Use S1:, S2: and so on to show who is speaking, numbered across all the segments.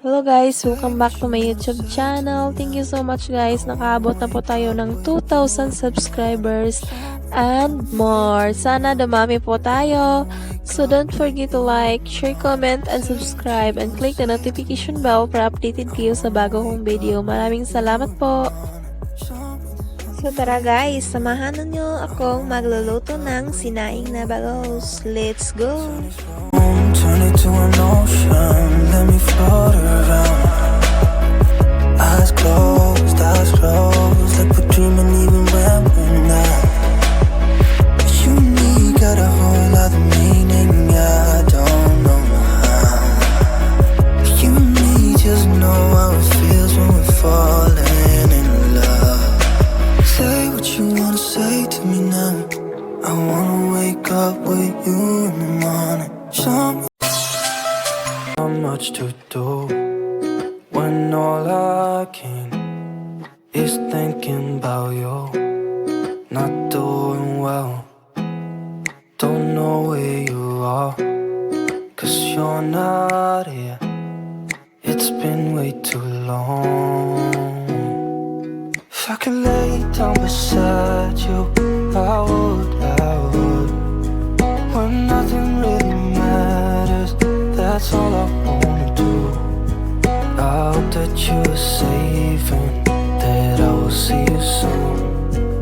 S1: Hello guys, welcome back to my YouTube channel. Thank you so much guys. Nakaabot na po tayo ng 2,000 subscribers and more. Sana dumami po tayo. So don't forget to like, share, comment, and subscribe, and click the notification bell para updated kayo sa bago kong video. Maraming salamat po. So tara guys, samahan niyo akong magluluto ng sinaing na bangus. Let's go!
S2: Turn it to an ocean, let me float around. Eyes closed, like we're dreaming even when we're not. You and me got a whole other meaning, I don't know how. You and me just know how it feels when we're falling in love. Say what you wanna say to me now. I wanna wake up with you in the morning. Not much to do when all I can is thinking about you. Not doing well, don't know where you are, 'cause you're not here. It's been way too long. If I could lay down beside you, I would. When nothing really matters, that's all I wanna do. I hope that you're safe and that I will see you soon.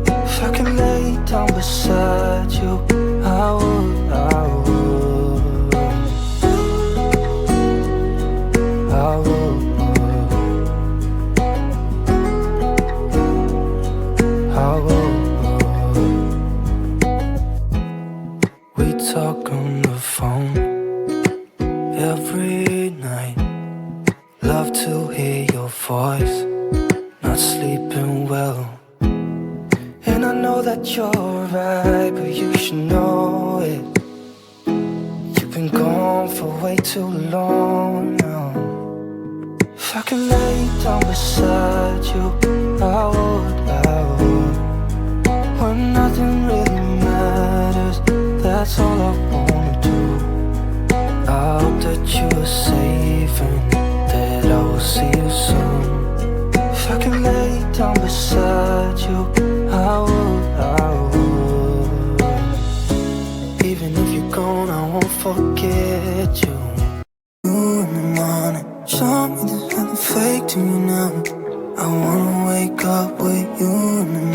S2: If I can lay down beside you, I would. We talk on the phone every night. Love to hear your voice. Not sleeping well, and I know that you're right, but you should know it. You've been gone for way too long now. If I could lay down beside you, I would. When nothing really matters, that's all I wanna do. I hope that you're safe and that I will see you soon. If I can lay down beside you, I would. Even if you're gone, I won't forget you. You in the morning, show me there's nothing fake to me now. I wanna wake up with you in the morning.